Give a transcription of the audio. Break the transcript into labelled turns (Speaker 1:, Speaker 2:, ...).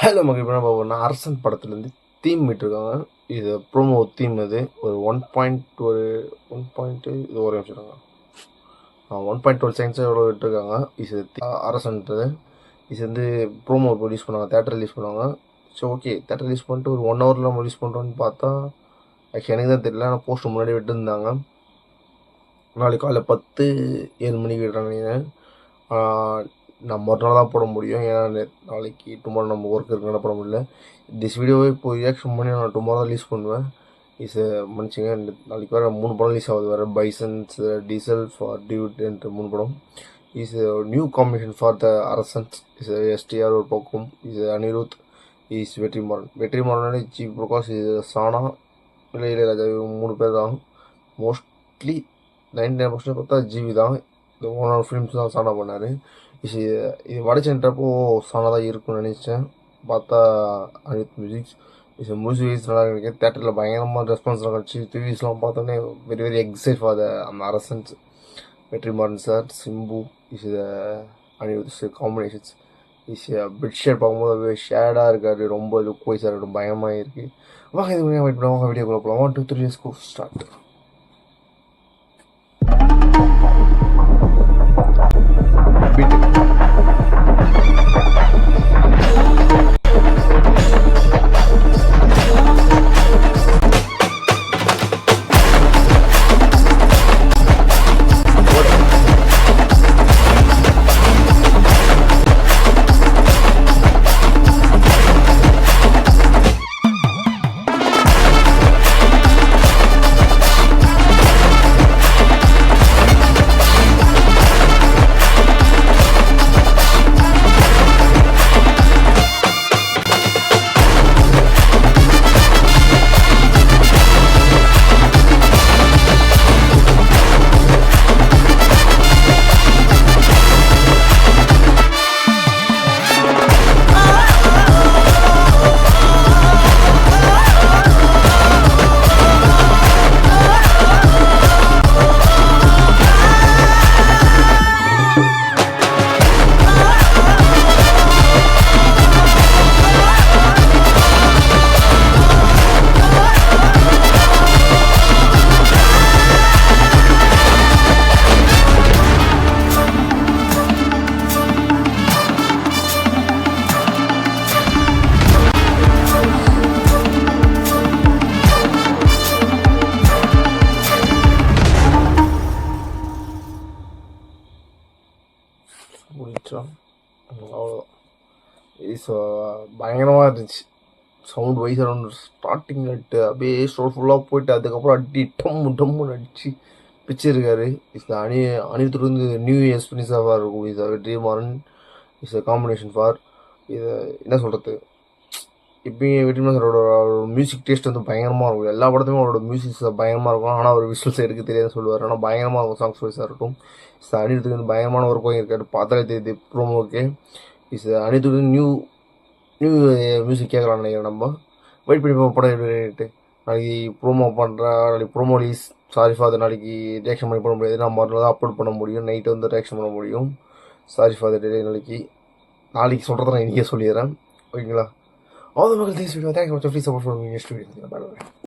Speaker 1: Hello மக்கள், இப்போ என்ன பார்ப்போம்னா அரசன் படத்துலேருந்து தீம் விட்டுருக்காங்க. இது ப்ரோமோ தீம். இது ஒரு 1.1 இது ஒரு நிமிஷம் 1.12 செகண்ட்ஸ் எவ்வளோ விட்டுருக்காங்க. இது அரசன்றது இது வந்து ப்ரோமோ ரிலீஸ் பண்ணுவாங்க, தேட்டர் ரிலீஸ் பண்ணுவாங்க. ஸோ ஓகே, தேட்டர் ரிலீஸ் பண்ணிட்டு ஒரு 1 ஹவரில் நம்ம ரிலீஸ் பண்ணுறோன்னு பார்த்தா ஆக்சுவலி எனக்கு தான் தெரியல. ஆனால் போஸ்ட் முன்னாடி விட்டுருந்தாங்க. நாளைக்கு காலையில் 7 மணிக்கு விடுறாங்க. நான் மறுநாள் தான் போட முடியும், ஏன்னா நாளைக்கு டுமாரோ நம்ம ஒர்க் இருக்குன்னு போட முடியல. திஸ் வீடியோவை இப்போ ரியாக்ஷன் பண்ணி நான் டுமாரோ தான் ரிலீஸ் பண்ணுவேன். மன்னிச்சுங்க, நாளைக்கு வேறு 3 படம் ரிலீஸ் ஆகுது. வேறு பைசன்ஸ், டீசல் ஃபார் டியூட் என்ற 3 படம். நியூ காம்பினேஷன் ஃபார் த அரசன்ஸ். எஸ்டிஆர் ஒரு பக்கம், அனிருத், வெற்றிமாறன், ஜி பிரகாஷ், சானா, இளையராஜா, 3 பேர் தான். மோஸ்ட்லி 99% பார்த்தா ஜிவி தான். இந்த 1 ஃபிலிம்ஸ் தான் சானா பண்ணார். இது வடச்சென்றப்போ சானா தான் இருக்குன்னு நினச்சேன். பார்த்தா அனிருத் மியூசிக்ஸ். மியூசிக்ஸ் நல்லா இருக்கு. தேட்டரில் பயங்கரமாக ரெஸ்பான்ஸ்லாம் கிடச்சி. ரிவ்யூஸ்லாம் பார்த்தோன்னே வெரி எக்ஸைட் ஃபார் அந்த அரசன்ஸ். Vetrimaaran sir, Simbu, Anirudh combinations. Bedsheet பார்க்கும்போது ஷேடாக இருக்காரு. ரொம்ப லுக் வைஸாக இருக்கட்டும், பயமாக இருக்குது. வாங்க இது வெயிட் பண்ணுவாங்க. வீடியோக்குள்ள போகலாம். 1 2 3 ஸ்கூல் ஸ்டார்ட். முடிச்சோம், அவ்வளோதான். பயங்கரமாக இருந்துச்சு. சவுண்ட் வைஸ் அரௌண்ட் ஸ்டார்டிங் நட்டு அப்படியே ஸ்டோர் ஃபுல்லாக போயிட்டு அதுக்கப்புறம் அடி டம்முன்னு அடிச்சு பிச்சிருக்காரு. அனிருத்துக்கு வந்து நியூ எக்ஸ்பீரியன்ஸாக இருக்கும். வெற்றிமாறன் காம்பினேஷன் ஃபார் இதை என்ன சொல்கிறது. இப்பயும் வெற்றிமாறனோட மியூசிக் டேஸ்ட் வந்து பயங்கரமாக இருக்கும். எல்லா படத்துலையும் அவரோட மியூசிக்ஸ் பயங்கரமாக இருக்கும். ஆனால் அவர் விசுவல்ஸ் எடுக்க தெரியாதுன்னு சொல்லுவார். ஆனால் பயங்கரமாக இருக்கும் சாங்ஸ் வைஸாக இருக்கட்டும். அனிருத்துக்கு வந்து பயங்கரமான ஒர்க்கும் இருக்காரு. பார்த்தாலே தெரியுது ப்ரோமோக்கு. அனிருத்துக்கு நியூ மியூசிக் கேட்கலான்னு நினைக்கிறேன். நம்ம வெயிட் பண்ணி படம் எடுத்து நாளைக்கு ப்ரோமோ பண்ணுறேன். நாளைக்கு ப்ரோமோ ரிலீஸ். சாரி ஃபார் நாளைக்கு ரியாக்ஷன் பண்ணி பண்ண முடியாது. நான் மறுநாள் தான் அப்லோட் பண்ண முடியும். நைட்டு வந்து ரியாக்ஷன் பண்ண முடியும். சாரி ஃபார் டே. நாளைக்கு சொல்கிறத நான் இன்றைக்கே சொல்லிடுறேன். ஓகேங்களா? All the local things we do, thank you much. Please support for me.